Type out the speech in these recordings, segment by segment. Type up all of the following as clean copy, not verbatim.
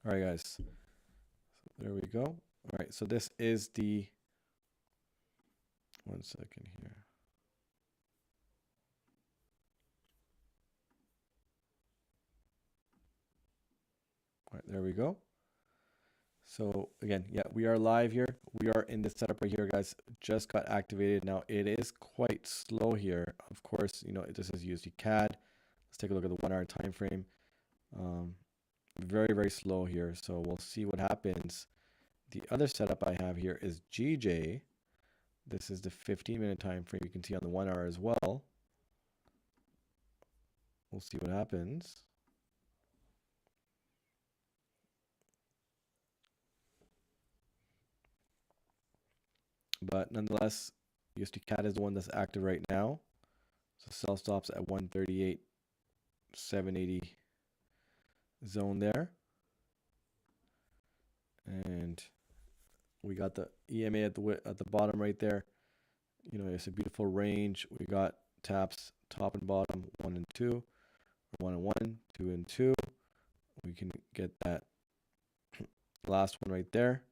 All right, guys. So there we go. All right, so this is the, one second here. All right, there we go. So again, yeah, we are live here. We are in this setup right here, guys. Just got activated. Now it is quite slow here. Of course, this is USD CAD. Let's take a look at the 1 hour time frame. Very, very slow here. So we'll see what happens. The other setup I have here is GJ. This is the 15-minute time frame. You can see on the 1 hour as well. We'll see what happens. But nonetheless, USD CAD is the one that's active right now. So sell stops at 138.780 zone there. And we got the EMA at the bottom right there. It's a beautiful range. We got taps top and bottom, 1 and 2, or 1 and 1, 2 and 2. We can get that last one right there.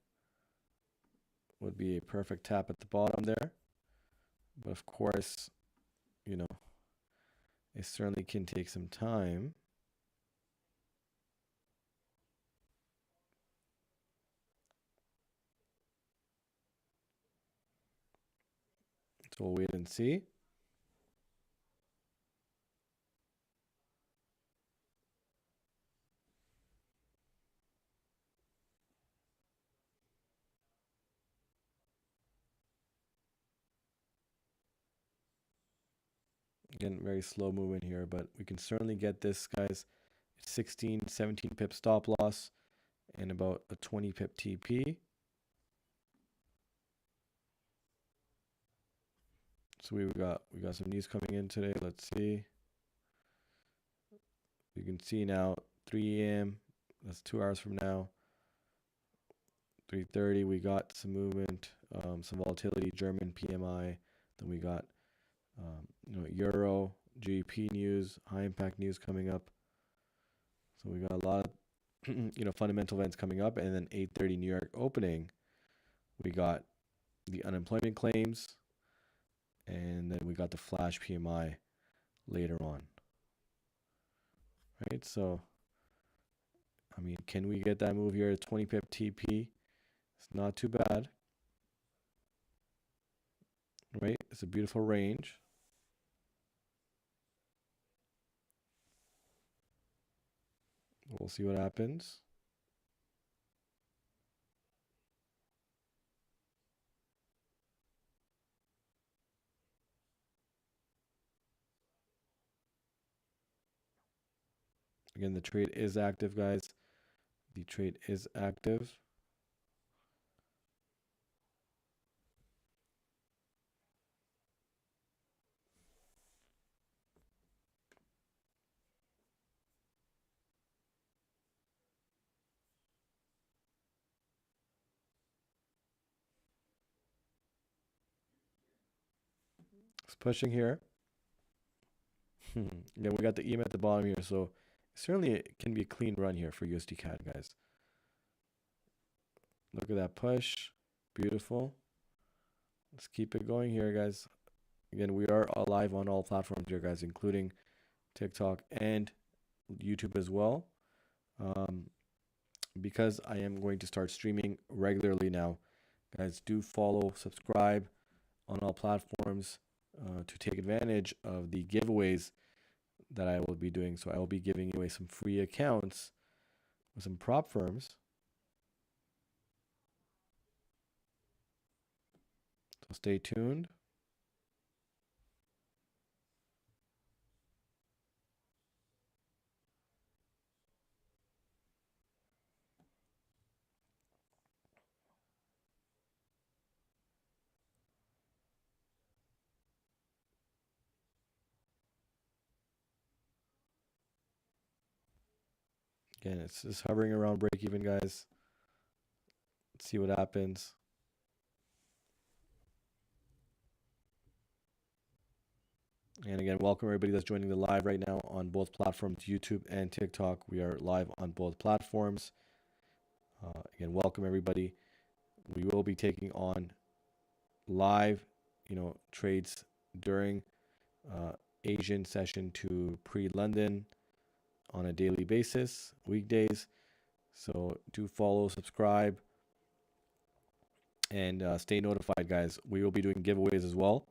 Would be a perfect tap at the bottom there. But of course, it certainly can take some time. So we'll wait and see. Again, very slow movement here, but we can certainly get this, guys. 16, 17 pip stop loss and about a 20 pip TP. So we got some news coming in today. Let's see. You can see now 3 a.m. That's 2 hours from now. 3:30 we got some movement, some volatility, German PMI. Then we got Euro, GDP news, high impact news coming up. So we got a lot of fundamental events coming up, and then 8:30 New York opening, we got the unemployment claims, and then we got the flash PMI later on. Right? So can we get that move here at 20 pip TP? It's not too bad. Right? It's a beautiful range. We'll see what happens. Again, the trade is active, guys. The trade is active. It's pushing here. Again, we got the EMA at the bottom here, so certainly it can be a clean run here for USD CAD, guys. Look at that push. Beautiful. Let's keep it going here, guys. Again, we are live on all platforms here, guys, including TikTok and YouTube as well. Because I am going to start streaming regularly now, guys, do follow, subscribe on all platforms to take advantage of the giveaways that I will be doing. So I will be giving away some free accounts with some prop firms. So stay tuned. Again, it's just hovering around break even, guys. Let's see what happens. And again, welcome everybody that's joining the live right now on both platforms, YouTube and TikTok. We are live on both platforms. Again, welcome everybody. We will be taking on live, trades during Asian session to pre-London on a daily basis, weekdays. So do follow, subscribe, and stay notified, guys. We will be doing giveaways as well.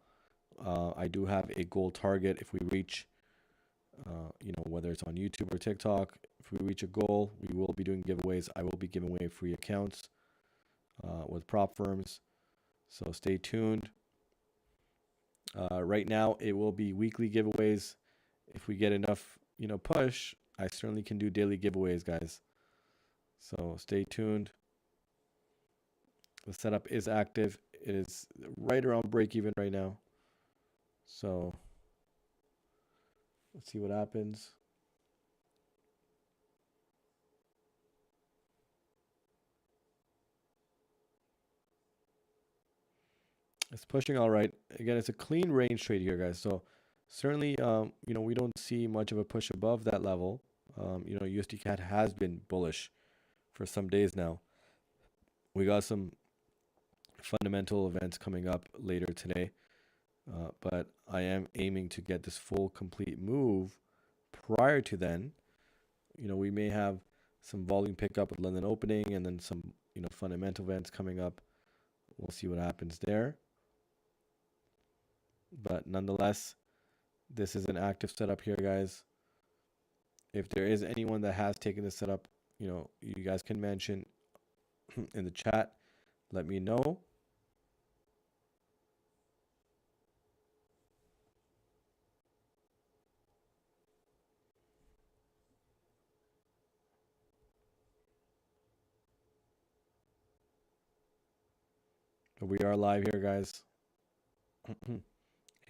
I do have a goal target. If we reach, whether it's on YouTube or TikTok, if we reach a goal, we will be doing giveaways. I will be giving away free accounts with prop firms. So stay tuned. Right now, it will be weekly giveaways. If we get enough, push, I certainly can do daily giveaways, guys. So stay tuned. The setup is active. It is right around break even right now. So let's see what happens. It's pushing all right. Again, it's a clean range trade here, guys. So certainly, we don't see much of a push above that level. USD CAD has been bullish for some days now. We got some fundamental events coming up later today, but I am aiming to get this full complete move prior to then. We may have some volume pickup with London opening and then some, fundamental events coming up. We'll see what happens there. But nonetheless, this is an active setup here, guys. If there is anyone that has taken this setup, you guys can mention in the chat. Let me know. But we are live here, guys.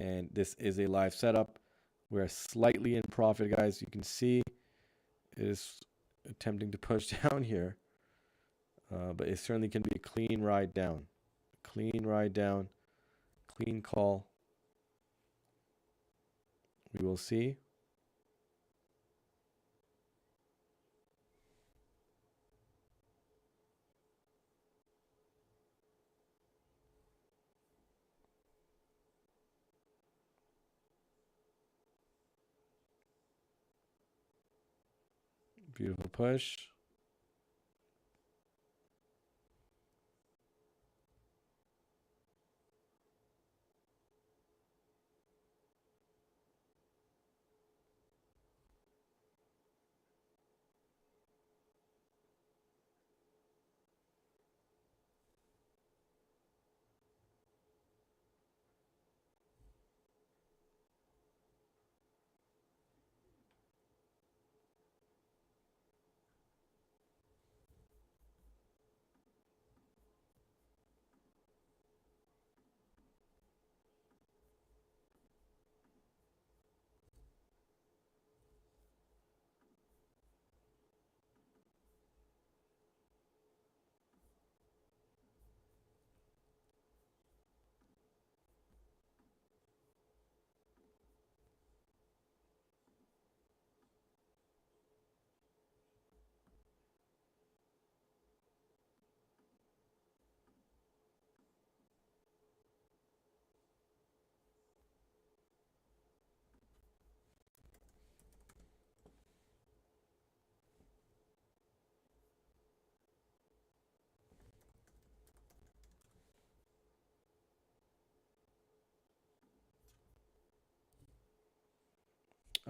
And this is a live setup. We're slightly in profit, guys. You can see it is attempting to push down here. But it certainly can be a clean ride down. Clean ride down. Clean call. We will see. Beautiful push.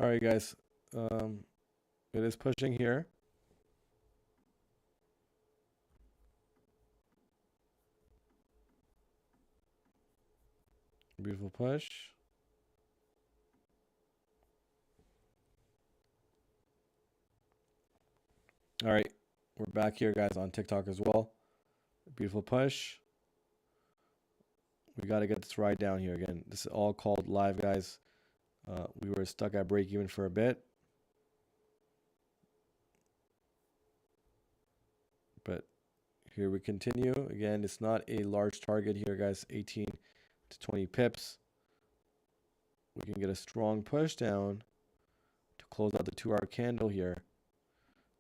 All right, guys. It is pushing here. Beautiful push. All right. We're back here, guys, on TikTok as well. Beautiful push. We got to get this ride down here again. This is all called live, guys. We were stuck at break even for a bit. But here we continue. Again, it's not a large target here, guys. 18 to 20 pips. We can get a strong push down to close out the 2-hour candle here.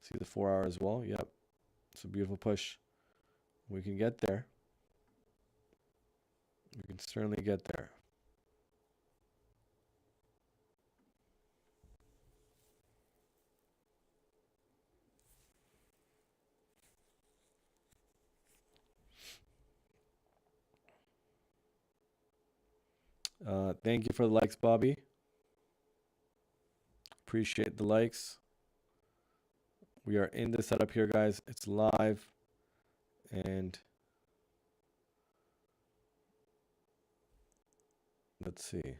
See the 4-hour as well. Yep. It's a beautiful push. We can get there. We can certainly get there. Thank you for the likes, Bobby. Appreciate the likes. We are in the setup here, guys. It's live. And let's see.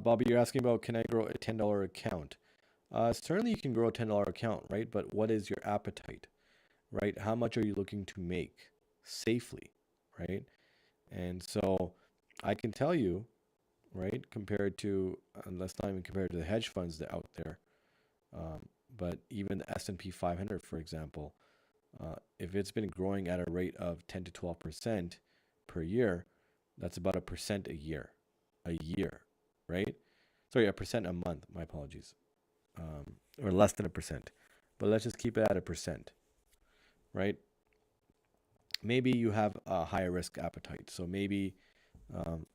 Bobby, you're asking about can I grow a $10 account? Certainly you can grow a $10 account, right? But what is your appetite, right? How much are you looking to make safely, right? And so I can tell you, right, compared to, let's not even compare to the hedge funds that out there, but even the S&P 500, for example, if it's been growing at a rate of 10 to 12% per year, that's about a percent a year, right? Sorry, a percent a month. My apologies, or less than a percent. But let's just keep it at a percent, right? Maybe you have a higher risk appetite, so maybe um,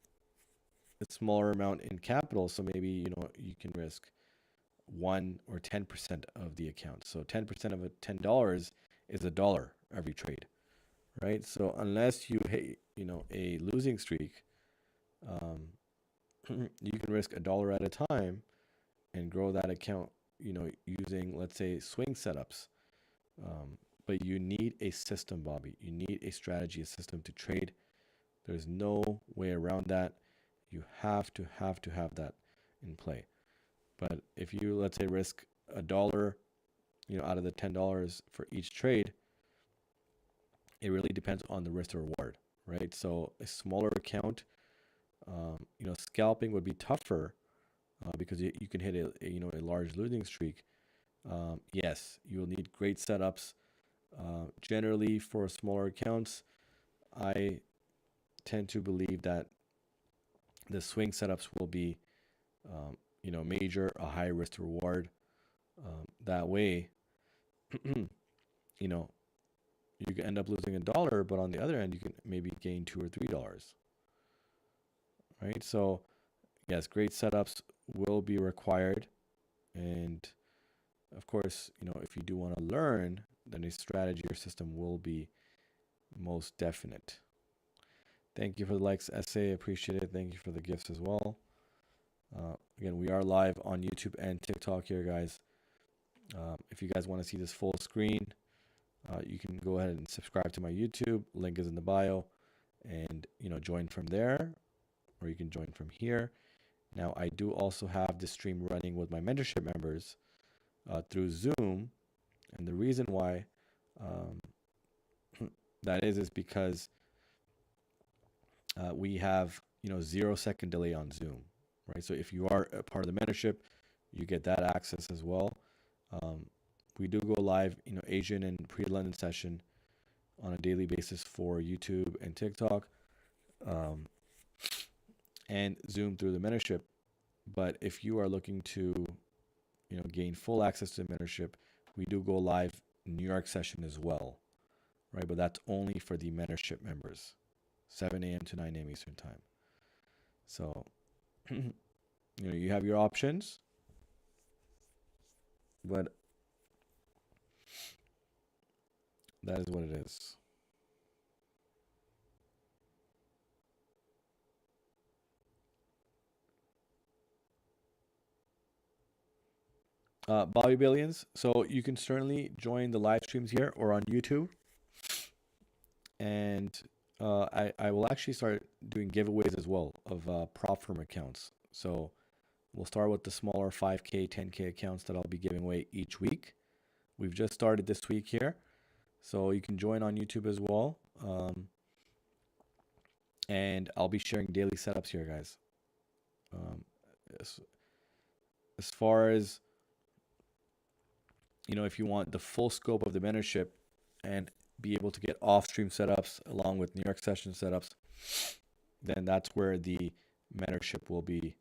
a smaller amount in capital. So maybe you can risk 1 or 10% of the account. So 10% of a $10 is a dollar every trade, right? So unless you hit a losing streak, um, you can risk a dollar at a time and grow that account, using, let's say, swing setups. But you need a system, Bobby. You need a strategy, a system to trade. There's no way around that. You have to have that in play. But if you, let's say, risk a dollar, out of the $10 for each trade, it really depends on the risk to reward, right? So a smaller account, scalping would be tougher because you can hit a large losing streak. Yes, you'll need great setups. Generally, for smaller accounts, I tend to believe that the swing setups will be, major, a high risk to reward. That way, you know, you can end up losing a dollar, but on the other end, you can maybe gain $2 or $3, right? So, yes, great setups will be required. And of course, if you do want to learn, then a strategy or system will be most definite. Thank you for the likes, SA. Appreciate it. Thank you for the gifts as well. Again, we are live on YouTube and TikTok here, guys. If you guys want to see this full screen, you can go ahead and subscribe to my YouTube. Link is in the bio, and join from there, or you can join from here. Now, I do also have this stream running with my mentorship members through Zoom, and the reason why that is because we have 0-second delay on Zoom, right? So if you are a part of the mentorship, you get that access as well. We do go live, Asian and pre-London session on a daily basis for YouTube and TikTok, and Zoom through the mentorship. But if you are looking to, gain full access to the mentorship, we do go live New York session as well, right? But that's only for the mentorship members, 7 a.m. to 9 a.m. Eastern time. So, you have your options, but that is what it is. Bobby Billions. So you can certainly join the live streams here or on YouTube. And I will actually start doing giveaways as well of prop firm accounts. So we'll start with the smaller 5K, 10K accounts that I'll be giving away each week. We've just started this week here. So you can join on YouTube as well. And I'll be sharing daily setups here, guys. As far as if you want the full scope of the mentorship and be able to get off-stream setups along with New York session setups, then that's where the mentorship will be,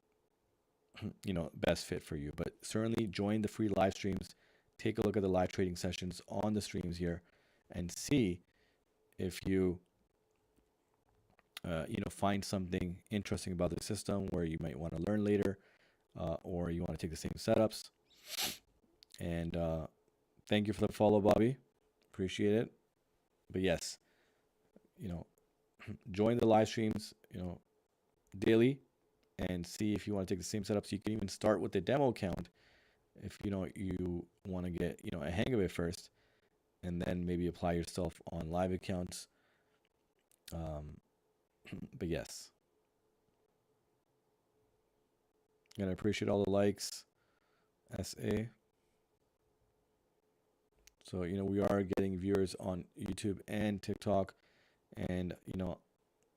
best fit for you. But certainly join the free live streams, take a look at the live trading sessions on the streams here, and see if you, find something interesting about the system where you might want to learn later, or you want to take the same setups. And thank you for the follow, Bobby. Appreciate it. But yes, join the live streams, daily, and see if you want to take the same setups. You can even start with the demo account if you want to get a hang of it first, and then maybe apply yourself on live accounts. But yes, and I appreciate all the likes, SA. So we are getting viewers on YouTube and TikTok, and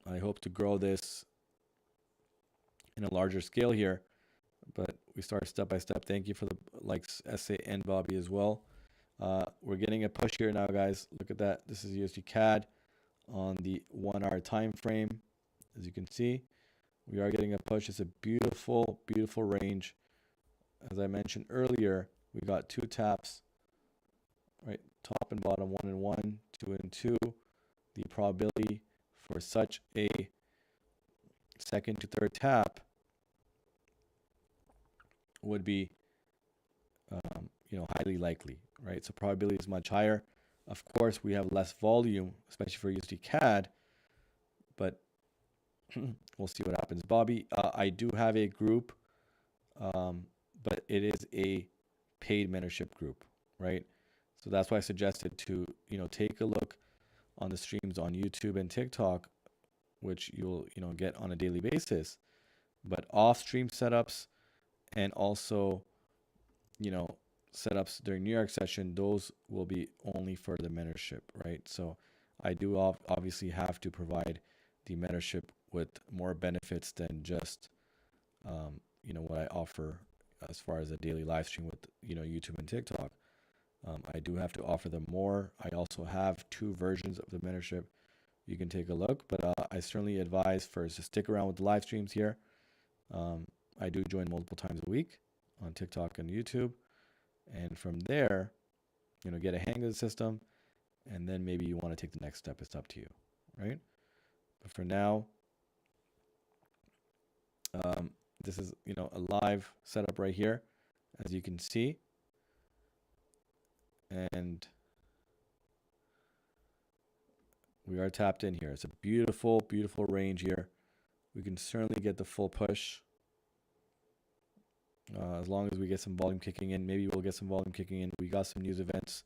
I hope to grow this in a larger scale here. But we start step by step. Thank you for the likes, SA and Bobby as well. We're getting a push here now, guys. Look at that. This is USD CAD on the 1 hour time frame. As you can see, we are getting a push. It's a beautiful, beautiful range. As I mentioned earlier, we got 2 taps, right? Top and bottom, 1 and 1, 2 and 2. The probability for such a second to third tap would be, highly likely, right? So probability is much higher. Of course, we have less volume, especially for USD CAD, but we'll see what happens. Bobby, I do have a group, but it is a paid mentorship group, right? So that's why I suggested to, take a look on the streams on YouTube and TikTok, which you'll, get on a daily basis. But off-stream setups and also, setups during New York session, those will be only for the mentorship, right? So I do obviously have to provide the mentorship with more benefits than just, what I offer as far as a daily live stream with, YouTube and TikTok. I do have to offer them more. I also have 2 versions of the mentorship. You can take a look, but I certainly advise first to stick around with the live streams here. I do join multiple times a week on TikTok and YouTube. And from there, get a hang of the system. And then maybe you want to take the next step. It's up to you, right? But for now, this is, a live setup right here, as you can see. And we are tapped in here. It's a beautiful, beautiful range here. We can certainly get the full push. As long as we get some volume kicking in. Maybe we'll get some volume kicking in. We got some news events,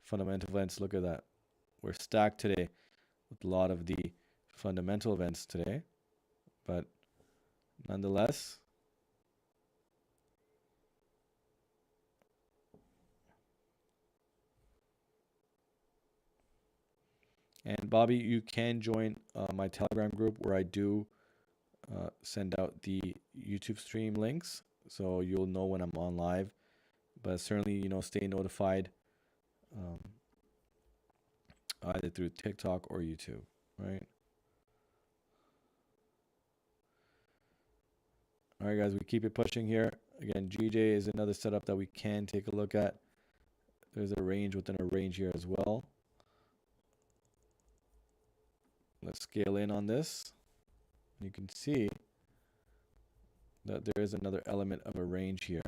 fundamental events. Look at that. We're stacked today with a lot of the fundamental events today. But nonetheless, and Bobby, you can join my Telegram group where I do send out the YouTube stream links, so you'll know when I'm on live. But certainly, stay notified either through TikTok or YouTube, right? All right, guys, we keep it pushing here. Again, GJ is another setup that we can take a look at. There's a range within a range here as well. Let's scale in on this. You can see that there is another element of a range here.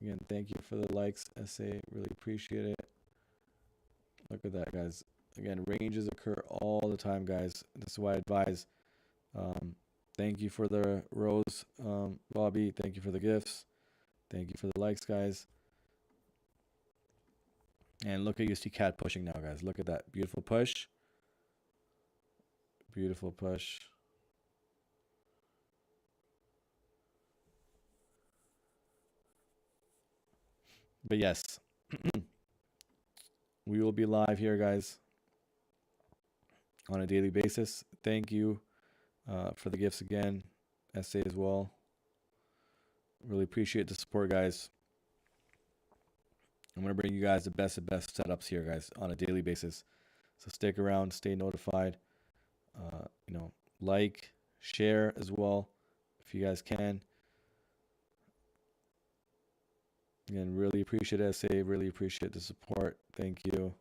Again, thank you for the likes, SA. Really appreciate it. Look at that, guys. Again, ranges occur all the time, guys. This is why I advise. Thank you for the rose, Bobby. Thank you for the gifts. Thank you for the likes, guys. And look at USD CAD pushing now, guys. Look at that. Beautiful push. Beautiful push. But yes, we will be live here, guys. on a daily basis. Thank you for the gifts again, SA as well. Really appreciate the support, guys. I'm going to bring you guys the best of best setups here, guys, on a daily basis. So stick around, stay notified. You know, like, share as well if you guys can. Again, really appreciate SA, really appreciate the support. Thank you.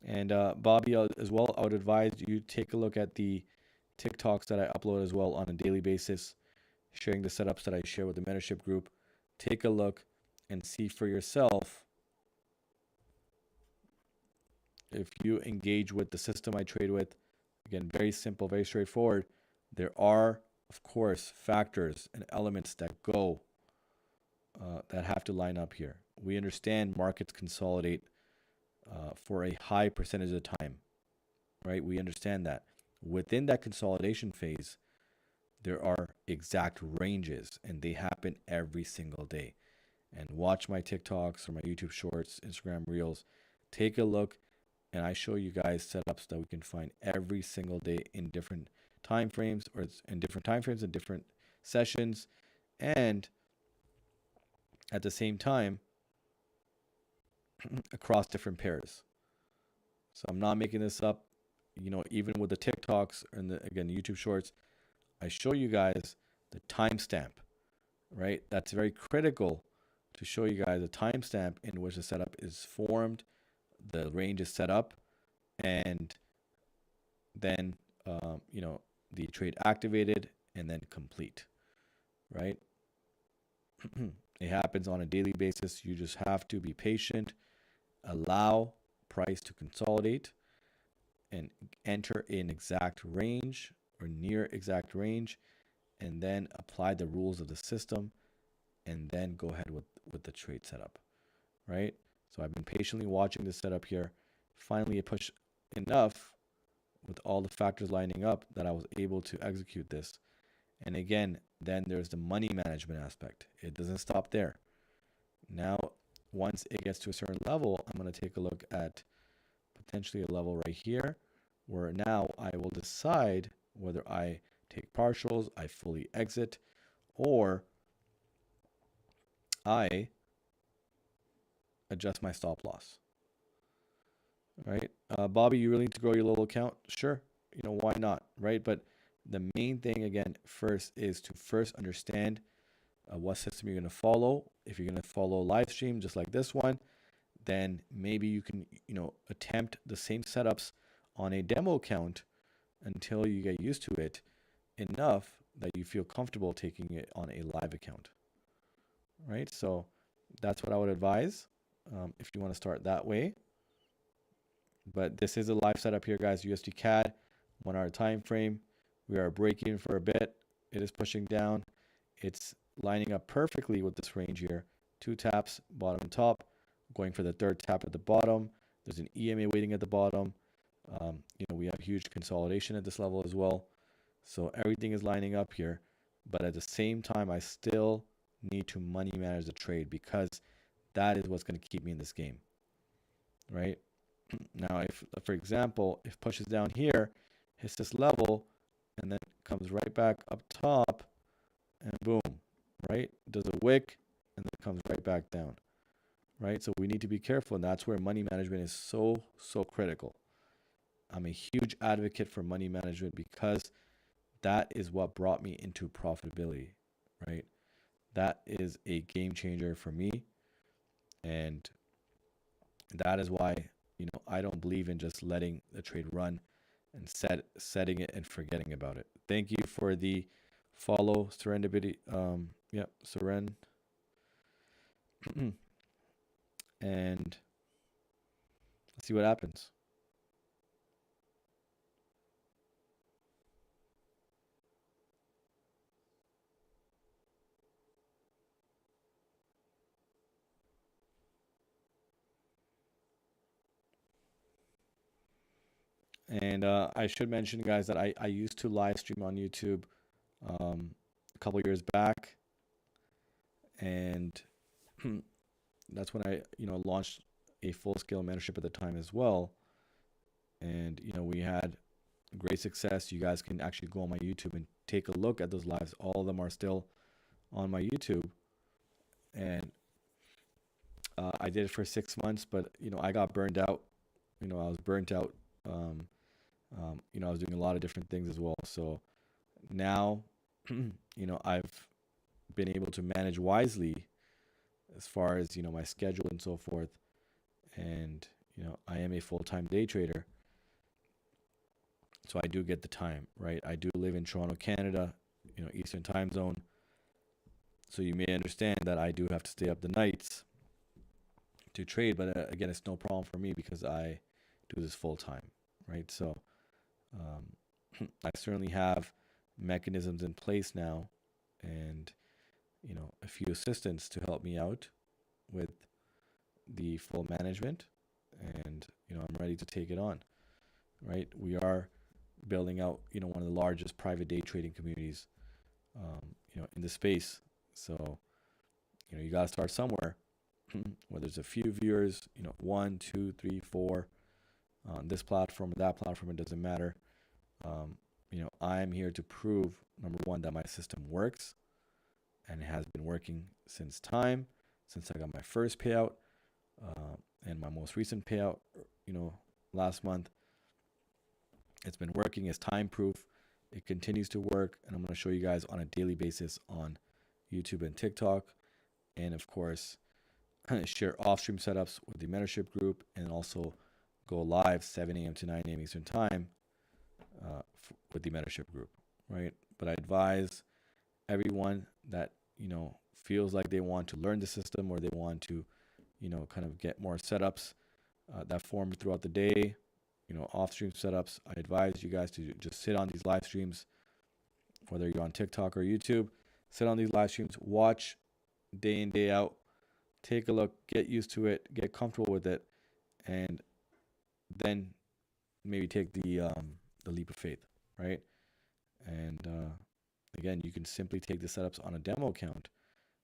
And Bobby, as well, I would advise you take a look at the TikToks that I upload as well on a daily basis, sharing the setups that I share with the mentorship group. Take a look and see for yourself if you engage with the system I trade with. Again, very simple, very straightforward. There are, of course, factors and elements that go that have to line up here. We understand markets consolidate for a high percentage of the time, right? We understand that. Within that consolidation phase, there are exact ranges, and they happen every single day. And watch my TikToks or my YouTube Shorts, Instagram Reels. Take a look, and I show you guys setups that we can find every single day in different time frames, or in different time frames and different sessions, and at the same time across different pairs. So I'm not making this up. You know, even with the TikToks and the YouTube Shorts, I show you guys the timestamp, right? That's very critical to show you guys a timestamp in which the setup is formed, the range is set up, and then the trade activated and then complete, right? It happens on a daily basis. You just have to be patient, allow price to consolidate, and enter in exact range or near exact range, and then apply the rules of the system, and then go ahead with the trade setup, right? So I've been patiently watching this setup here. Finally, it pushed enough with all the factors lining up that I was able to execute this. And again, then there's the money management aspect. It doesn't stop there. Now, once it gets to a certain level, I'm going to take a look at potentially a level right here, where now I will decide whether I take partials, I fully exit, or I adjust my stop loss. Right? Bobby, you really need to grow your little account? Sure. You know, why not? Right? But the main thing, again, first is to first understand what system you're going to follow. If you're going to follow a live stream just like this one, then maybe you can, attempt the same setups on a demo account until you get used to it enough that you feel comfortable taking it on a live account. Right? So that's what I would advise if you want to start that way. But this is a live setup here, guys. USD CAD, 1 hour time frame. We are breaking for a bit. It is pushing down. It's lining up perfectly with this range here. 2 taps, bottom and top. Going for the 3rd tap at the bottom. There's an EMA waiting at the bottom. We have huge consolidation at this level as well. So everything is lining up here. But at the same time, I still need to money manage the trade, because that is what's going to keep me in this game, right? Now, if, for example, if pushes down here, hits this level, and then comes right back up top, and boom, right? Does a wick, and then comes right back down, right? So we need to be careful, and that's where money management is so, so critical. I'm a huge advocate for money management, because that is what brought me into profitability, right? That is a game changer for me, and that is why I don't believe in just letting the trade run and setting it and forgetting about it. Thank you for the follow, Serendipity. Seren. And let's see what happens. And I should mention, guys, that I used to live stream on YouTube a couple years back, and that's when I launched a full scale mentorship at the time as well. And, we had great success. You guys can actually go on my YouTube and take a look at those lives. All of them are still on my YouTube. And I did it for 6 months, but, I got burned out. I was burnt out. I was doing a lot of different things as well. So now, I've been able to manage wisely as far as, my schedule and so forth. And, I am a full-time day trader. So I do get the time, right? I do live in Toronto, Canada, Eastern time zone. So you may understand that I do have to stay up the nights to trade. But again, it's no problem for me because I do this full time, right? So I certainly have mechanisms in place now and, a few assistants to help me out with the full management. And, I'm ready to take it on, right? We are building out, one of the largest private day trading communities, in the space. So, you got to start somewhere. Whether there's a few viewers, 1, 2, 3, 4 on this platform or that platform, it doesn't matter. I'm here to prove, number one, that my system works, and it has been working since I got my first payout, and my most recent payout, last month. It's been working. It's time proof. It continues to work, and I'm going to show you guys on a daily basis on YouTube and TikTok, and of course, share off-stream setups with the mentorship group, and also go live 7 a.m. to 9 a.m. Eastern time with the mentorship group, right? But I advise everyone that, feels like they want to learn the system or they want to, kind of get more setups that form throughout the day, off-stream setups. I advise you guys to just sit on these live streams, whether you're on TikTok or YouTube, sit on these live streams, watch day in, day out, take a look, get used to it, get comfortable with it, and then maybe take the leap of faith, right? And again, you can simply take the setups on a demo account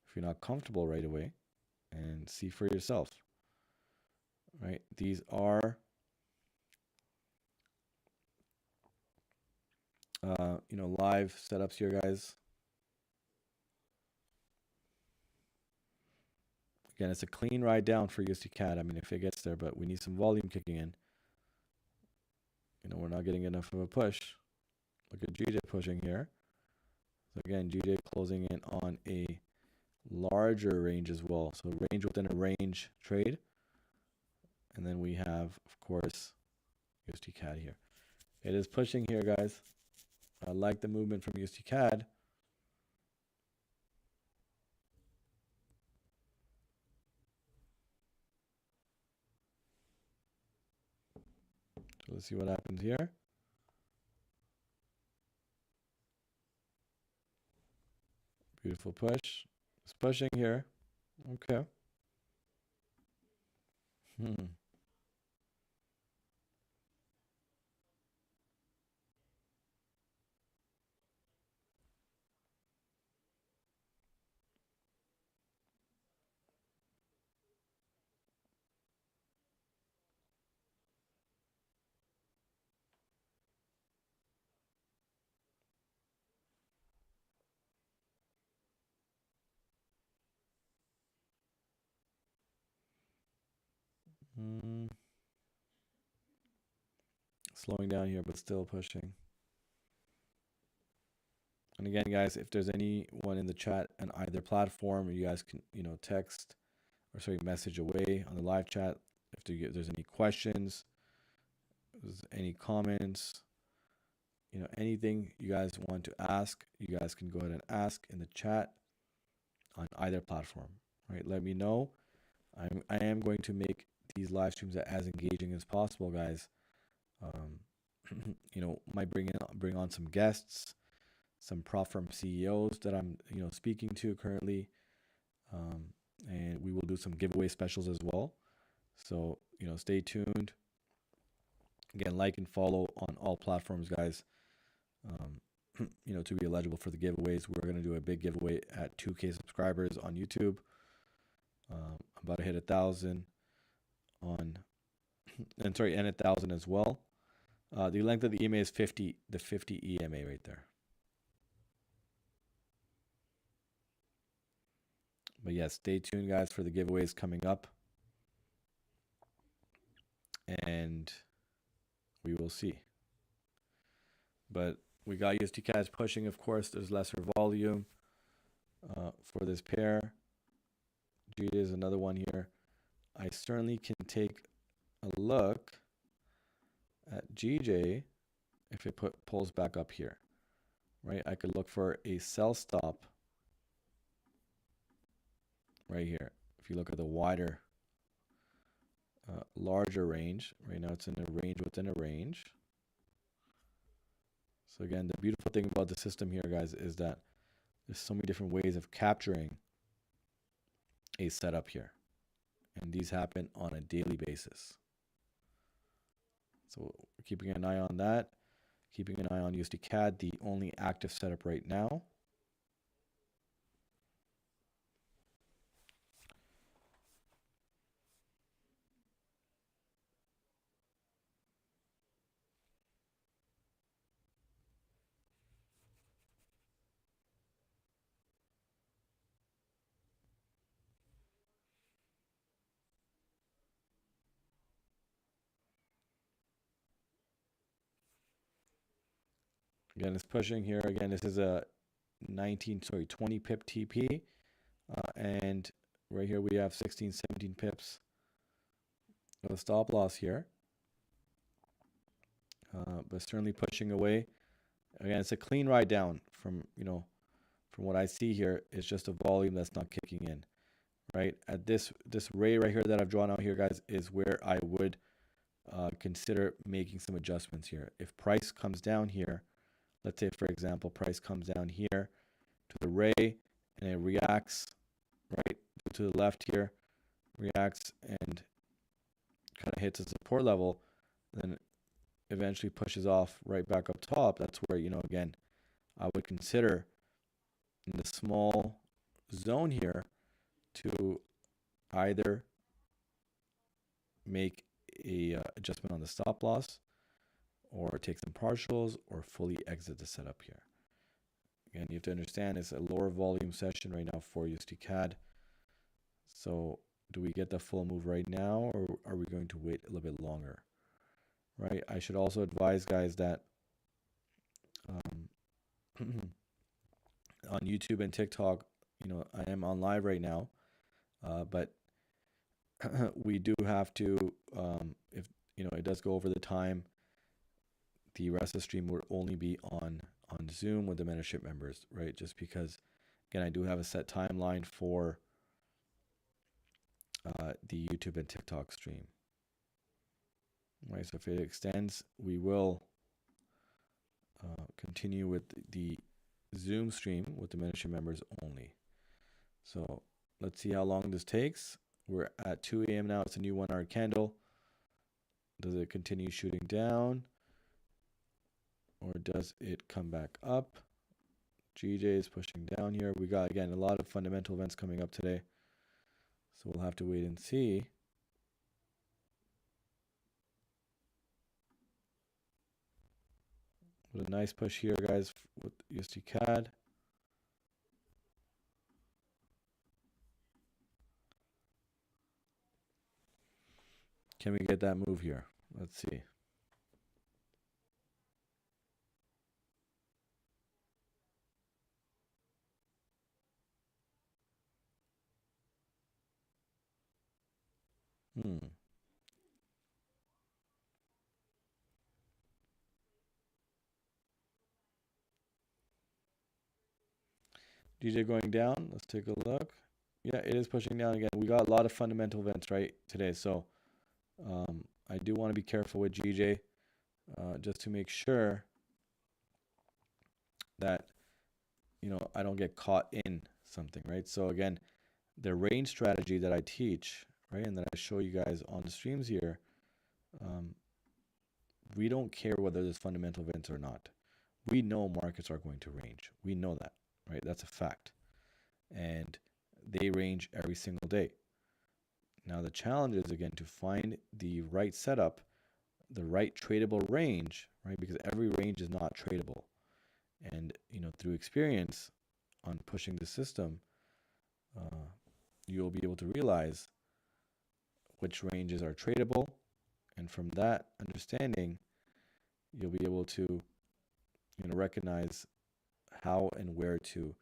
if you're not comfortable right away and see for yourself, right? These are, live setups here, guys. Again, it's a clean ride down for USD CAD. I mean, if it gets there, but we need some volume kicking in. We're not getting enough of a push. Look at GJ pushing here. So again, GJ closing in on a larger range as well. So range within a range trade. And then we have, of course, USD CAD here. It is pushing here, guys. I like the movement from USD CAD. So let's see what happens here. Beautiful push. It's pushing here. Okay. Slowing down here, but still pushing. And again, guys, if there's anyone in the chat on either platform, you guys can, text or message away on the live chat. If there's any questions, if there's any comments, anything you guys want to ask, you guys can go ahead and ask in the chat on either platform, right? Let me know. I am going to make these live streams as engaging as possible, guys. Might bring on some guests, some prop firm CEOs that I'm, speaking to currently. And we will do some giveaway specials as well. So, stay tuned. Again, like and follow on all platforms, guys. To be eligible for the giveaways. We're going to do a big giveaway at 2K subscribers on YouTube. I'm about to hit 1,000 on, and sorry, and 1,000 as well. The length of the EMA is 50, the 50 EMA right there. But yeah, stay tuned, guys, for the giveaways coming up. And we will see. But we got USD CAD pushing, of course. There's lesser volume for this pair. GJ is another one here. I certainly can take a look at GJ if it pulls back up here, right? I could look for a sell stop right here. If you look at the wider, larger range, right now it's in a range within a range. So again, the beautiful thing about the system here, guys, is that there's so many different ways of capturing a setup here. And these happen on a daily basis. So keeping an eye on that. Keeping an eye on USD CAD, the only active setup right now. Again, it's pushing here. Again, this is a 20 pip TP. And right here we have 16, 17 pips of a stop loss here. But certainly pushing away. Again, it's a clean ride down from, from what I see here. It's just a volume that's not kicking in, right? At this ray right here that I've drawn out here, guys, is where I would consider making some adjustments here. If price comes down here, let's say, for example, price comes down here to the ray and it reacts, right, to the left here, reacts and kind of hits a support level, then eventually pushes off right back up top. That's where, again, I would consider in the small zone here to either make a adjustment on the stop loss or take some partials or fully exit the setup here. Again, you have to understand it's a lower volume session right now for USD CAD. So do we get the full move right now, or are we going to wait a little bit longer? Right. I should also advise, guys, that on YouTube and TikTok, I am on live right now, but we do have to, if it does go over the time, the rest of the stream would only be on Zoom with the membership members, right? Just because, again, I do have a set timeline for the YouTube and TikTok stream. Right, so if it extends, we will continue with the Zoom stream with the membership members only. So let's see how long this takes. We're at 2 a.m. now. It's a new 1 hour candle. Does it continue shooting down? Or does it come back up? GJ is pushing down here. We got, again, a lot of fundamental events coming up today. So we'll have to wait and see. With a nice push here, guys, with USD CAD. Can we get that move here? Let's see. DJ going down. Let's take a look. Yeah, it is pushing down again. We got a lot of fundamental events right today. So I do want to be careful with GJ just to make sure that, I don't get caught in something, right? So again, the range strategy that I teach, right, and that I show you guys on the streams here, we don't care whether there's fundamental events or not. We know markets are going to range. We know that, right? That's a fact. And they range every single day. Now the challenge is again to find the right setup, the right tradable range, right? Because every range is not tradable. And through experience on pushing the system, uh, you'll be able to realize which ranges are tradable, and from that understanding, you'll be able to recognize how and where to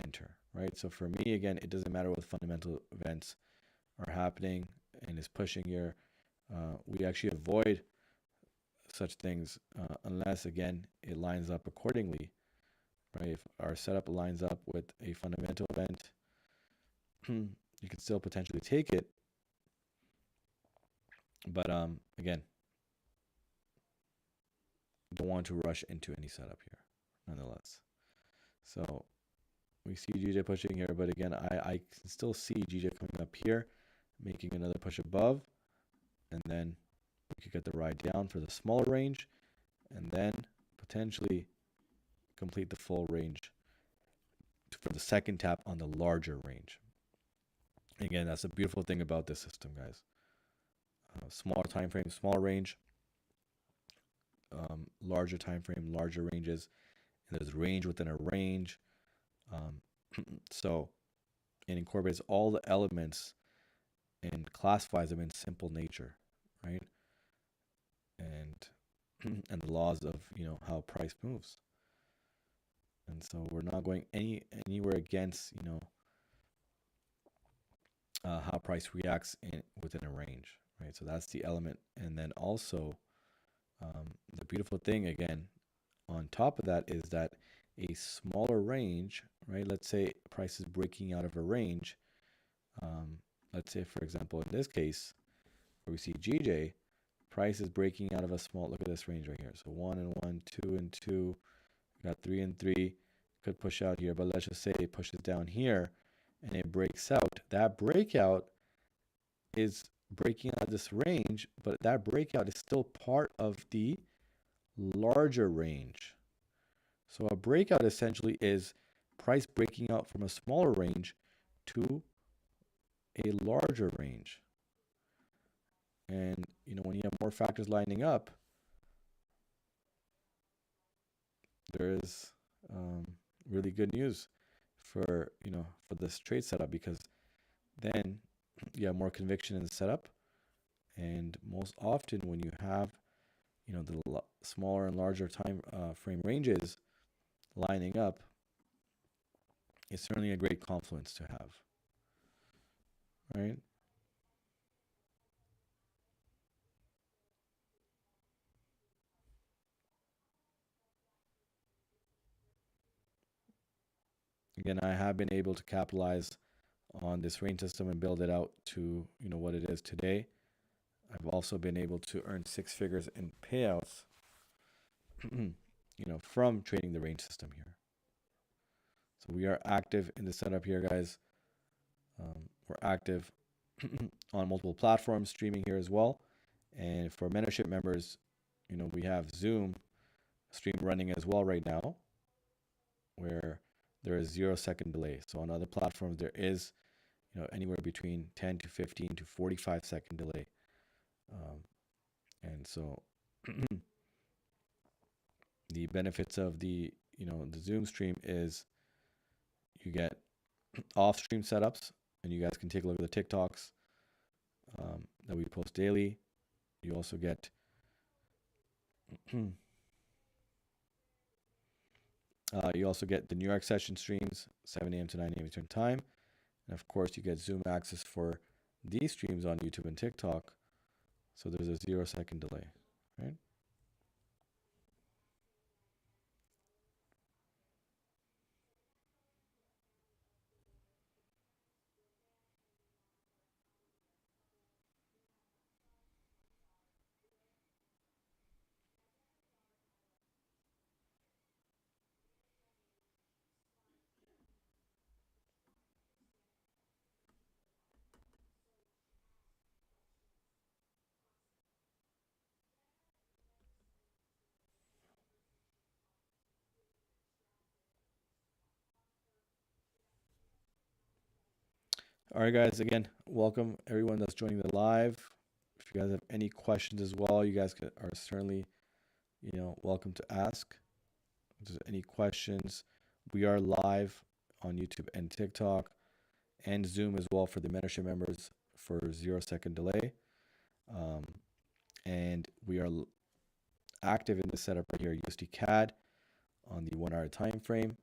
enter, right? So for me, again, it doesn't matter what fundamental events are happening and is pushing here. We actually avoid such things unless, again, it lines up accordingly, right? If our setup lines up with a fundamental event, you can still potentially take it, but again, don't want to rush into any setup here, nonetheless. So we see GJ pushing here, but again, I can still see GJ coming up here, making another push above, and then we could get the ride down for the smaller range, and then potentially complete the full range for the second tap on the larger range. Again, that's a beautiful thing about this system, guys. Smaller time frame, small range, larger time frame, larger ranges, and there's range within a range. So it incorporates all the elements and classifies them in simple nature, right? And and the laws of how price moves. And so we're not going anywhere against how price reacts within a range, right? So that's the element. And then also the beautiful thing again on top of that is that a smaller range, right? Let's say price is breaking out of a range. Let's say, for example, in this case, where we see GJ, price is breaking out of a small, look at this range right here. So 1 and 1, 2 and 2, we got 3 and 3, could push out here, but let's just say it pushes down here and it breaks out. That breakout is breaking out of this range, but that breakout is still part of the larger range. So a breakout essentially is price breaking out from a smaller range to a larger range. And when you have more factors lining up, there is really good news for for this trade setup, because then you have more conviction in the setup, and most often when you have the smaller and larger time frame ranges lining up, it's certainly a great confluence to have, right? Again, I have been able to capitalize on this range system and build it out to what it is today. I've also been able to earn six figures in payouts from trading the range system here. So we are active in the setup here, guys. We're active on multiple platforms, streaming here as well. And for mentorship members, we have Zoom stream running as well right now, where there is 0 second delay. So on other platforms, there is anywhere between 10 to 15 to 45 second delay. And so the benefits of the the Zoom stream is you get off stream setups, and you guys can take a look at the TikToks that we post daily. You also get the New York session streams, 7 a.m. to 9 a.m. Eastern time. And of course, you get Zoom access for these streams on YouTube and TikTok. So there's a 0 second delay, right? All right, guys. Again, welcome everyone that's joining the live. If you guys have any questions as well, you guys are certainly, welcome to ask. If there's any questions, we are live on YouTube and TikTok and Zoom as well for the membership members for 0 second delay. And we are active in the setup right here, USD CAD on the 1 hour time frame.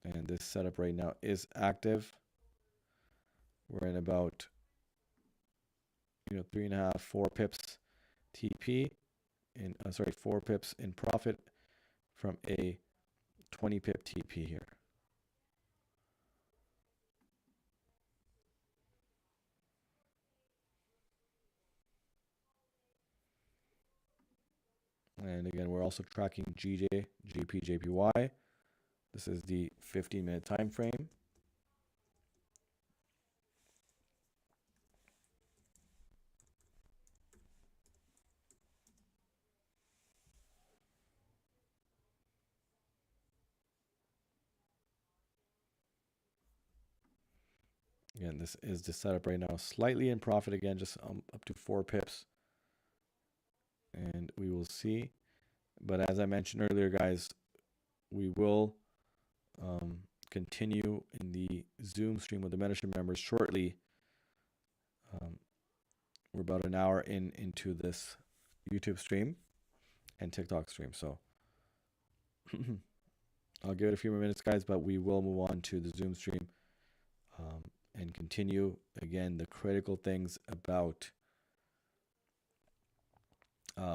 And this setup right now is active. We're in about 3.5, 4 pips TP in 4 pips in profit from a 20 pip TP here. And again, we're also tracking GJ, GP, JPY. This is the 15-minute time frame. Again, this is the setup right now. Slightly in profit again, just up to 4 pips. And we will see. But as I mentioned earlier, guys, we will continue in the Zoom stream with the membership members shortly. We're about an hour into this YouTube stream and TikTok stream. So I'll give it a few more minutes, guys, but we will move on to the Zoom stream and continue. Again, the critical things about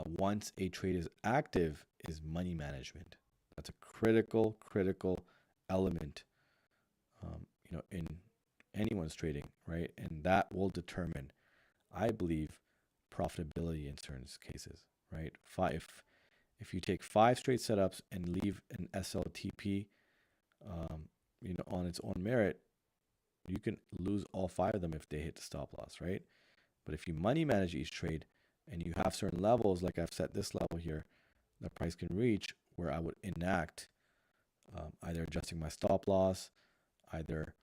once a trade is active is money management. That's a critical element, in anyone's trading, right? And that will determine, I believe, profitability in certain cases, right? If you take 5 straight setups and leave an SLTP, on its own merit, you can lose all 5 of them if they hit the stop loss, right? But if you money manage each trade and you have certain levels, like I've set this level here, the price can reach where I would enact either adjusting my stop loss, either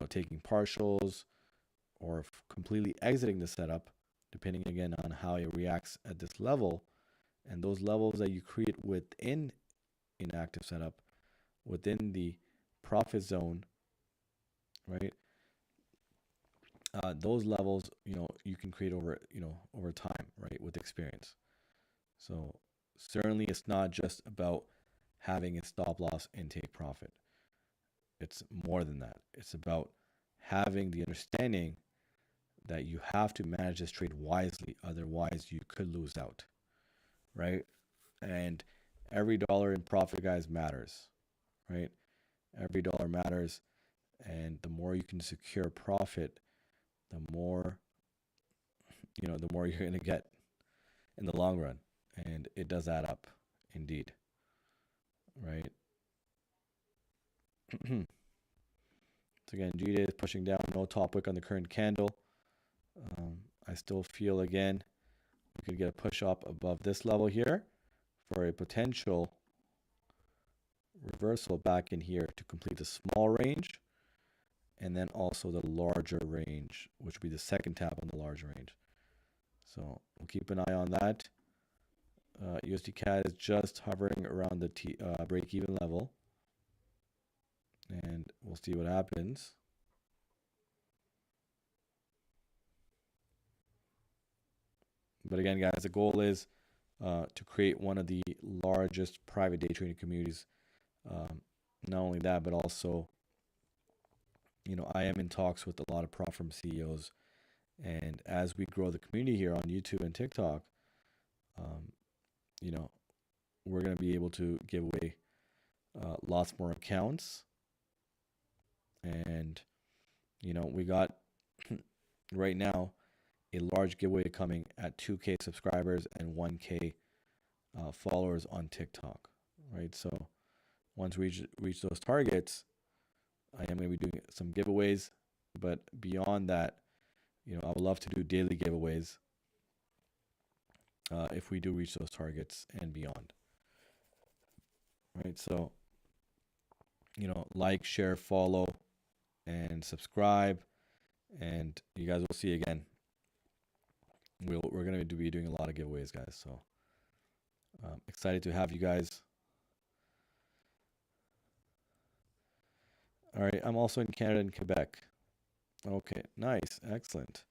taking partials, or completely exiting the setup, depending again on how it reacts at this level. And those levels that you create within inactive setup, within the profit zone, right? Those levels, you can create over time, right, with experience. So certainly it's not just about having a stop loss and take profit. It's more than that. It's about having the understanding that you have to manage this trade wisely. Otherwise, you could lose out, right? And every dollar in profit, guys, matters, right? Every dollar matters. And the more you can secure profit, the more you're going to get in the long run. And it does add up, indeed, right? So again, GD is pushing down, no top wick on the current candle. I still feel, again, we could get a push up above this level here for a potential reversal back in here to complete the small range, and then also the larger range, which would be the second tap on the larger range. So we'll keep an eye on that. USD CAD is just hovering around the break-even level, and we'll see what happens. But again, guys, the goal is to create one of the largest private day trading communities. Not only that, but also, I am in talks with a lot of prop firm CEOs. And as we grow the community here on YouTube and TikTok, we're going to be able to give away lots more accounts. And, we got right now a large giveaway coming at 2K subscribers and 1K followers on TikTok, right? So once we reach those targets, I am going to be doing some giveaways. But beyond that, I would love to do daily giveaways if we do reach those targets and beyond, right? So, like, share, follow, and subscribe, and you guys will see again. We're going to be doing a lot of giveaways, guys. So excited to have you guys. All right, I'm also in Canada and Quebec. Okay, nice, excellent.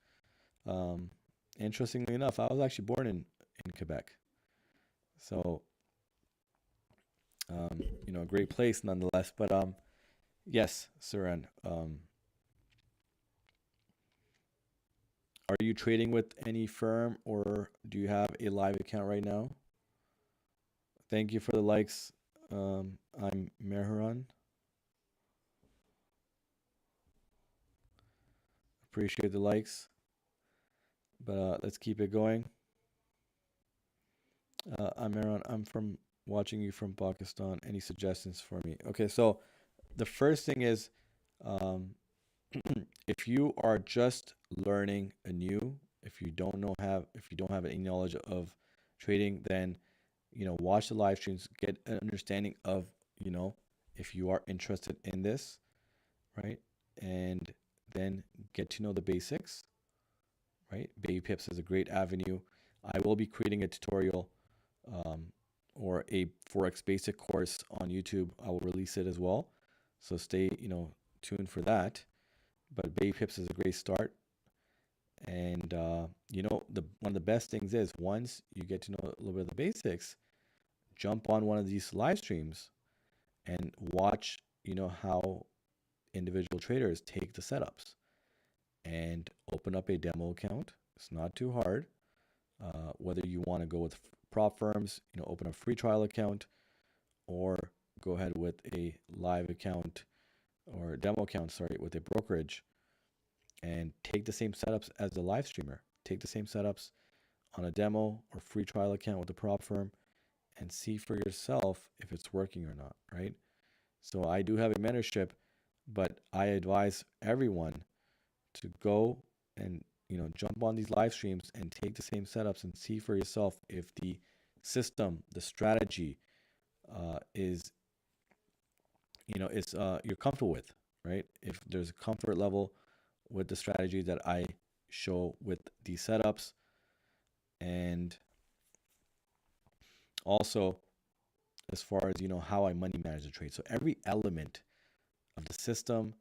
Um, Interestingly enough, I was actually born in Quebec, so a great place nonetheless. But yes, Suran, are you trading with any firm or do you have a live account right now? Thank you for the likes. I'm Meharan. Appreciate the likes, but let's keep it going. I'm Meharan. I'm from watching you from Pakistan. Any suggestions for me? Okay, so the first thing is, um, if you are just learning anew, if you don't have any knowledge of trading, then watch the live streams, get an understanding of if you are interested in this, right? And then get to know the basics, right? Baby Pips is a great avenue. I will be creating a tutorial um, or a Forex basic course on YouTube. I will release it as well. So stay, tuned for that. But Baby Pips is a great start. And the one of the best things is once you get to know a little bit of the basics, jump on one of these live streams and watch, how individual traders take the setups and open up a demo account. It's not too hard. Whether you want to go with prop firms, open a free trial account, or go ahead with a live account or demo account, sorry, with a brokerage, and take the same setups as the live streamer. Take the same setups on a demo or free trial account with a prop firm and see for yourself if it's working or not, right? So I do have a mentorship, but I advise everyone to go and jump on these live streams and take the same setups and see for yourself if the system, the strategy, is you're comfortable with, right? If there's a comfort level with the strategy that I show with these setups, and also as far as how I money manage the trade. So every element of the system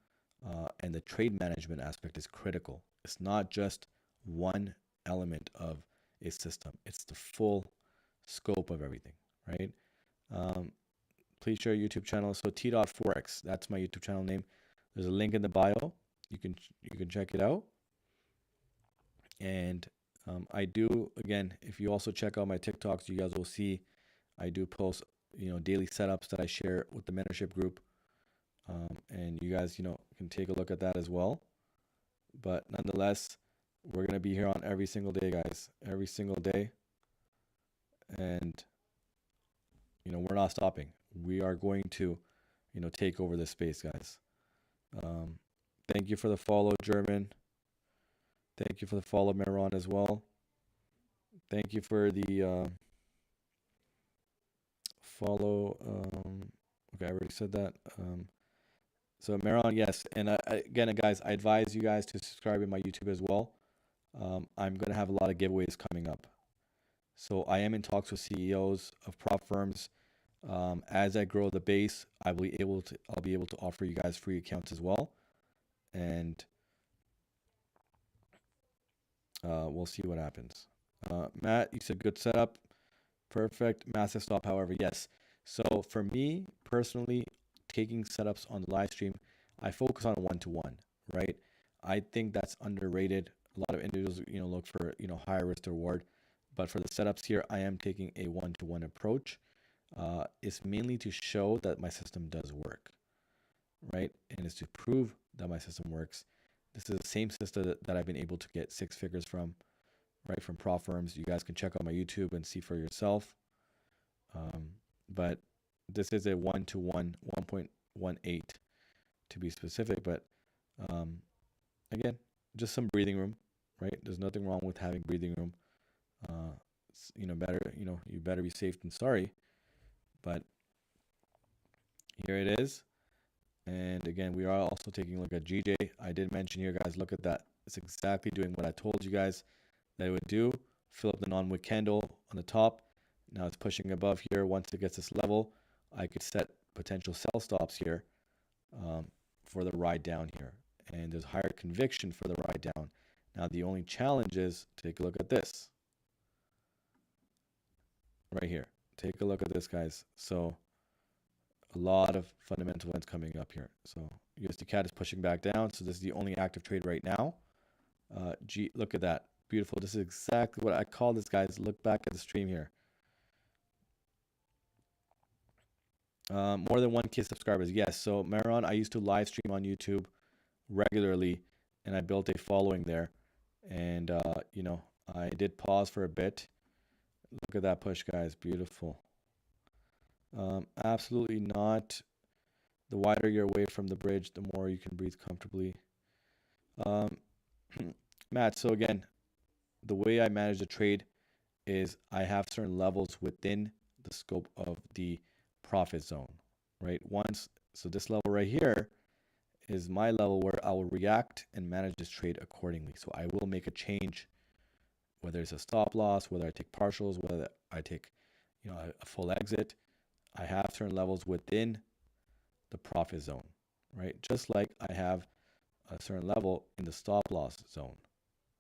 and the trade management aspect is critical. It's not just one element of a system, it's the full scope of everything, right? Um, Please share your YouTube channel. So T.Forex, that's my YouTube channel name. There's a link in the bio. You can check it out. And I do, again, if you also check out my TikToks, you guys will see I do post daily setups that I share with the mentorship group. And you guys can take a look at that as well. But nonetheless, we're going to be here on every single day, guys, every single day. And we're not stopping. We are going to take over this space, guys. Thank you for the follow, German. Thank you for the follow, Meron, as well. Thank you for the follow. Okay, I already said that. So Meron, yes, and again, guys, I advise you guys to subscribe to my YouTube as well. I'm gonna have a lot of giveaways coming up. So I am in talks with CEOs of prop firms. As I grow the base, I'll be able to offer you guys free accounts as well, and we'll see what happens. Matt, you said good setup, perfect. Massive stop, however, yes. So for me personally, taking setups on the live stream, I focus on one-to-one, right? I think that's underrated. A lot of individuals, look for higher risk to reward, but for the setups here, I am taking a one-to-one approach. It's mainly to show that my system does work, right? And it's to prove that my system works. This is the same system that I've been able to get six figures from, right? From prop firms. You guys can check out my YouTube and see for yourself. But this is a 1-to-1, 1.18 to be specific. But again, just some breathing room, right? There's nothing wrong with having breathing room. Better, you better be safe than sorry. But here it is. And again, we are also taking a look at GJ. I did mention here, guys, look at that. It's exactly doing what I told you guys that it would do. Fill up the non-wick candle on the top. Now it's pushing above here. Once it gets this level, I could set potential sell stops here for the ride down here. And there's higher conviction for the ride down. Now the only challenge is, take a look at this. Right here. Take a look at this, guys. So a lot of fundamental events coming up here. So USD CAD is pushing back down. So this is the only active trade right now. Look at that. Beautiful. This is exactly what I call this, guys. Look back at the stream here. More than 1K subscribers. Yes. So Maron, I used to live stream on YouTube regularly, and I built a following there. And, I did pause for a bit. Look at that push, guys. Beautiful. Absolutely not. The wider you're away from the bridge, the more you can breathe comfortably. Matt, so again, the way I manage the trade is I have certain levels within the scope of the profit zone, right? So this level right here is my level where I will react and manage this trade accordingly. So I will make a change, whether it's a stop loss, whether I take partials, whether I take, a full exit. I have certain levels within the profit zone, right? Just like I have a certain level in the stop loss zone,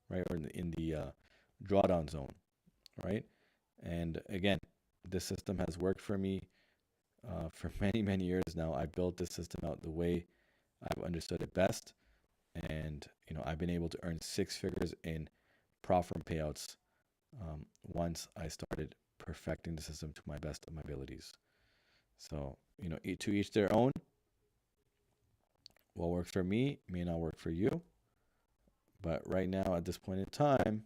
right? Or in the drawdown zone, right? And again, this system has worked for me for many, many years now. I built this system out the way I've understood it best. And, I've been able to earn 6 figures in profit from payouts once I started perfecting the system to my best of my abilities. So, to each their own. What works for me may not work for you. But right now, at this point in time,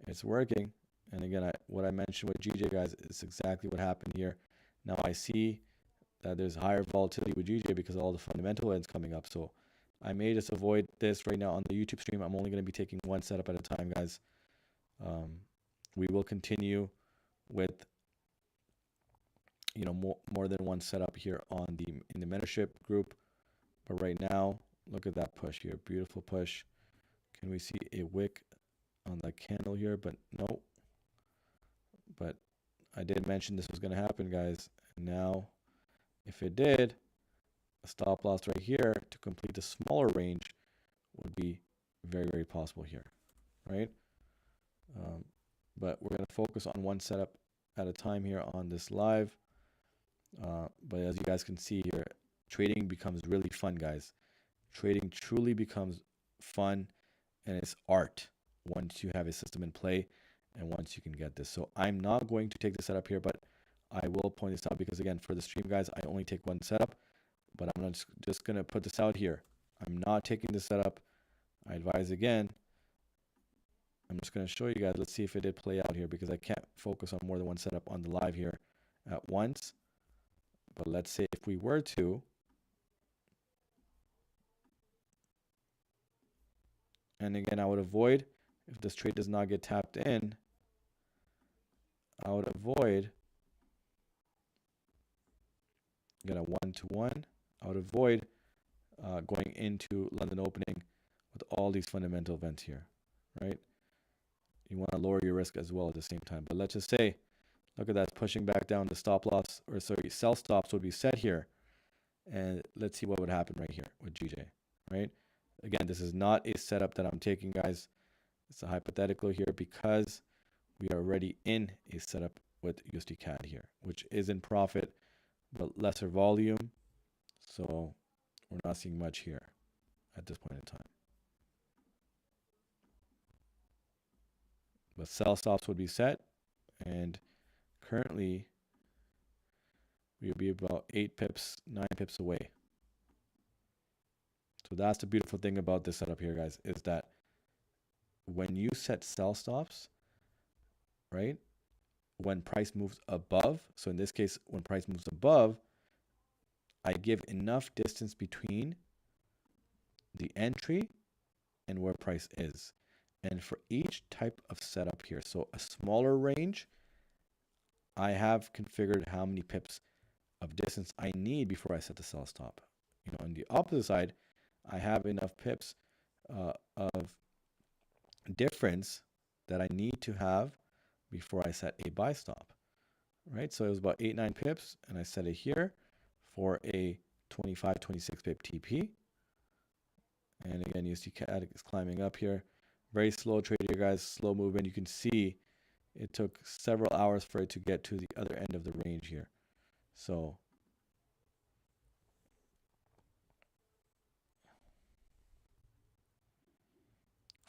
it's working. And again, what I mentioned with GJ, guys, is exactly what happened here. Now I see that there's higher volatility with GJ because of all the fundamental ends coming up. So I may just avoid this right now on the YouTube stream. I'm only going to be taking one setup at a time, guys. We will continue with more than one setup here in the mentorship group. But right now, look at that push here. Beautiful push. Can we see a wick on that candle here? But no. But I did mention this was going to happen, guys. And now, if it did, a stop loss right here to complete the smaller range would be very, very possible here, right? But we're going to focus on one setup at a time here on this live. But as you guys can see here, trading becomes really fun, guys. Trading truly becomes fun, and it's art once you have a system in play and once you can get this. So I'm not going to take the setup here, but I will point this out because, again, for the stream, guys, I only take one setup. But I'm just going to put this out here. I'm not taking the setup. I advise again. I'm just going to show you guys. Let's see if it did play out here because I can't focus on more than one setup on the live here at once. But let's say if we were to, and again, I would avoid, if this trade does not get tapped in, I would avoid, again, a 1-to-1. I would avoid going into London opening with all these fundamental events here, right? You want to lower your risk as well at the same time. But let's just say, look at that, pushing back down the stop loss, or sorry, sell stops would be set here. And let's see what would happen right here with GJ, right? Again, this is not a setup that I'm taking, guys. It's a hypothetical here because we are already in a setup with USD CAD here, which is in profit, but lesser volume. So we're not seeing much here at this point in time. But sell stops would be set, and currently we would be about 8 pips, 9 pips away. So that's the beautiful thing about this setup here, guys, is that when you set sell stops, right, when price moves above, so in this case, when price moves above, I give enough distance between the entry and where price is. And for each type of setup here, so a smaller range, I have configured how many pips of distance I need before I set the sell stop. on the opposite side, I have enough pips of difference that I need to have before I set a buy stop, right? So it was about 8, 9 pips, and I set it here for a 25, 26 pip TP. And again, you see CAD is climbing up here. Very slow trade here, guys, slow movement. You can see it took several hours for it to get to the other end of the range here. So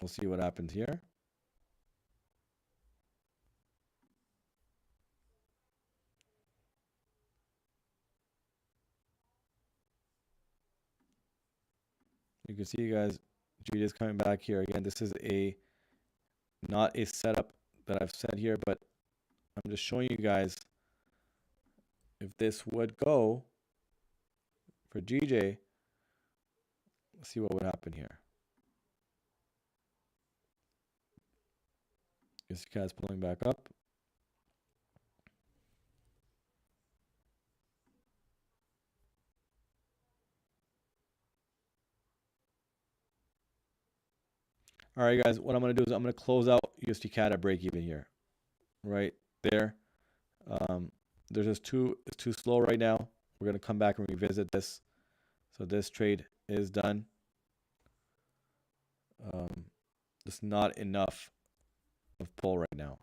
we'll see what happens here. You can see, guys, GJ is coming back here. Again, this is not a setup that I've set here, but I'm just showing you guys if this would go for GJ. Let's see what would happen here. This guy's pulling back up. All right, guys, what I'm going to do is I'm going to close out USD CAD at break even here, right there. There's just it's too slow right now. We're going to come back and revisit this. So this trade is done. Just not enough of pull right now.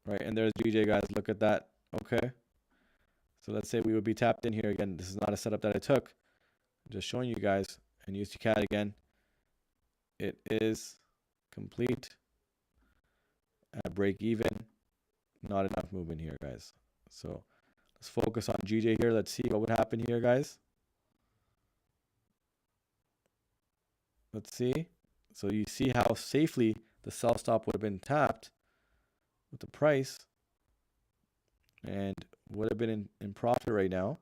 Right, and there's GJ, guys. Look at that. Okay. So let's say we would be tapped in here again. This is not a setup that I took. I'm just showing you guys, and USD CAD again. It is complete at break even. Not enough movement here, guys. So let's focus on GJ here. Let's see what would happen here, guys. Let's see. So you see how safely the sell stop would have been tapped with the price and would have been in profit right now.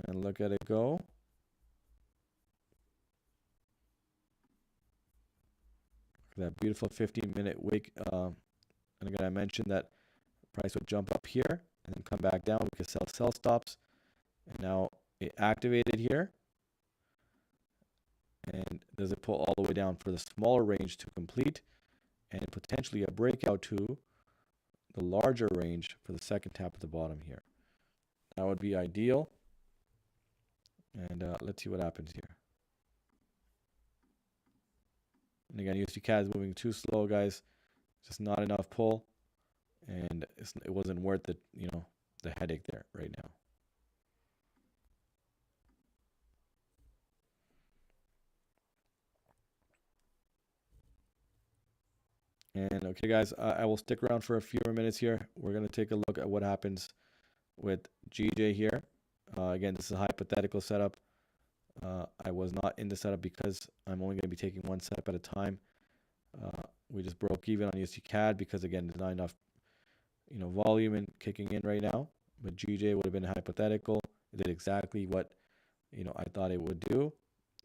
And look at it go. That beautiful 15-minute wick. And again, I mentioned that price would jump up here and then come back down. We could sell stops. And now it activated here. And does it pull all the way down for the smaller range to complete? And potentially a breakout to the larger range for the second tap at the bottom here. That would be ideal. And let's see what happens here. And again, USD CAD is moving too slow, guys. Just not enough pull. And it wasn't worth the headache there right now. And okay, guys, I will stick around for a few more minutes here. We're going to take a look at what happens with GJ here. Again, this is a hypothetical setup. I was not in the setup because I'm only going to be taking one setup at a time. We just broke even on USD CAD because, again, there's not enough volume and kicking in right now. But GJ would have been hypothetical. It did exactly what I thought it would do.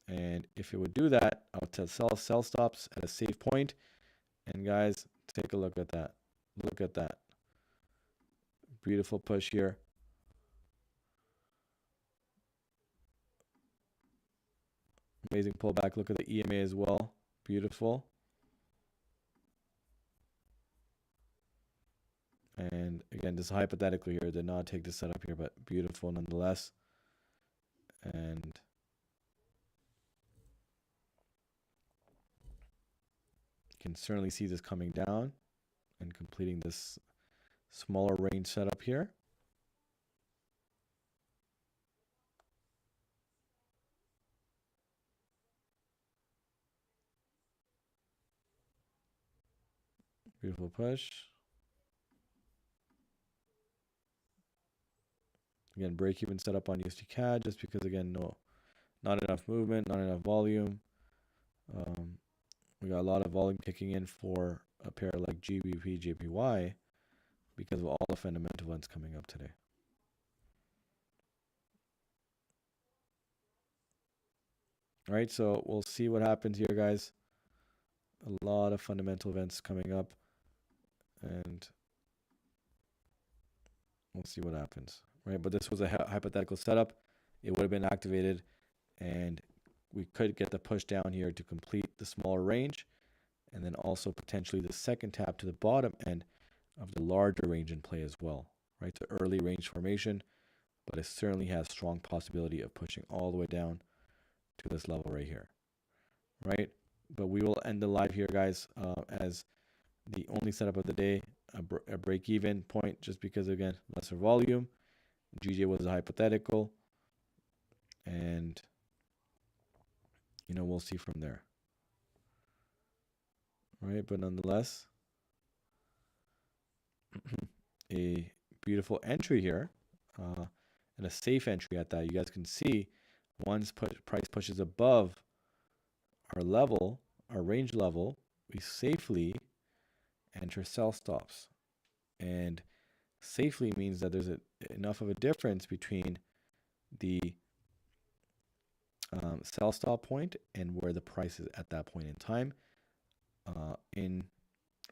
And if it would do that, I would sell stops at a safe point. And guys, take a look at that. Look at that. Beautiful push here. Amazing pullback. Look at the EMA as well. Beautiful. And again, this is hypothetically here. Did not take the setup here, but beautiful nonetheless. And you can certainly see this coming down and completing this smaller range setup here. Beautiful push. Again, break even setup on USD CAD just because, again, not enough movement, not enough volume. We got a lot of volume kicking in for a pair like GBP, JPY because of all the fundamental ones coming up today. All right, so we'll see what happens here, guys. A lot of fundamental events coming up. And We'll see what happens, right? But this was a hypothetical setup. It would have been activated, and we could get the push down here to complete the smaller range, and then also potentially the second tap to the bottom end of the larger range in play as well, right? The early range formation, but it certainly has strong possibility of pushing all the way down to this level right here, right? But we will end the live here, guys, as the only setup of the day, a break-even point, just because, again, lesser volume. GJ was a hypothetical, and, we'll see from there, right? But nonetheless, a beautiful entry here, and a safe entry at that. You guys can see once price pushes above our level, our range level, we safely enter sell stops. And safely means that there's enough of a difference between the sell stop point and where the price is at that point in time in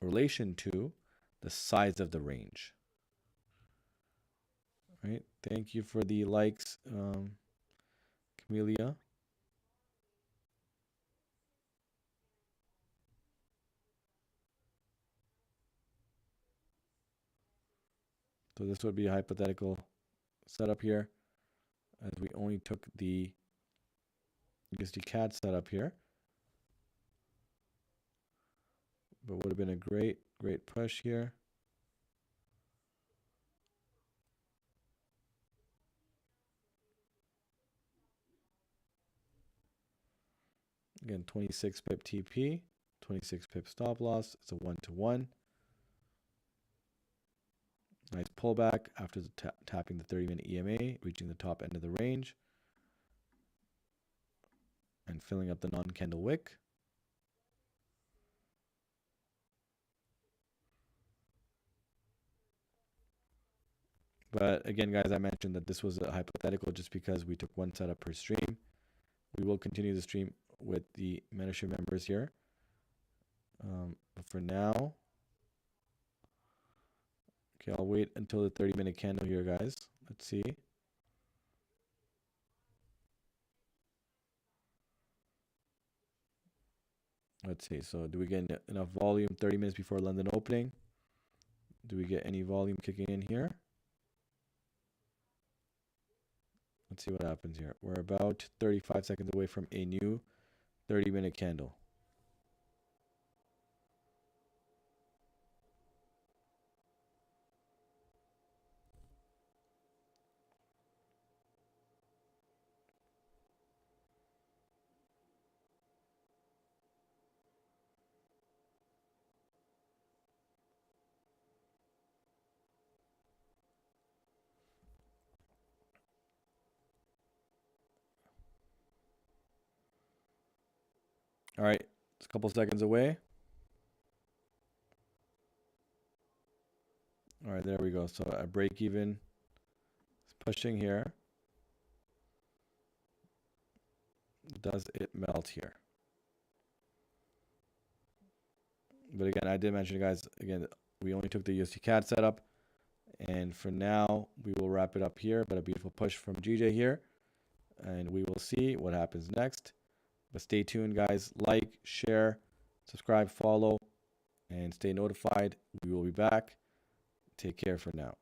relation to the size of the range. Right? Thank you for the likes, Camellia. So this would be a hypothetical setup here, as we only took the USD CAD setup here. But would have been a great push here. Again, 26 pip TP, 26 pip stop loss. It's a 1-to-1. Nice pullback after the tapping the 30-minute EMA, reaching the top end of the range, and filling up the non-candle wick. But again, guys, I mentioned that this was a hypothetical just because we took one setup per stream. We will continue the stream with the membership members here. But for now, okay, I'll wait until the 30-minute candle here, guys. Let's see. Let's see. So do we get enough volume 30 minutes before London opening? Do we get any volume kicking in here? Let's see what happens here. We're about 35 seconds away from a new 30-minute candle. All right, it's a couple seconds away. All right, there we go. So a break even is pushing here. Does it melt here? But again, I did mention, guys, again, we only took the USD CAD setup. And for now, we will wrap it up here. But a beautiful push from GJ here. And we will see what happens next. But stay tuned, guys. Like, share, subscribe, follow, and stay notified. We will be back. Take care for now.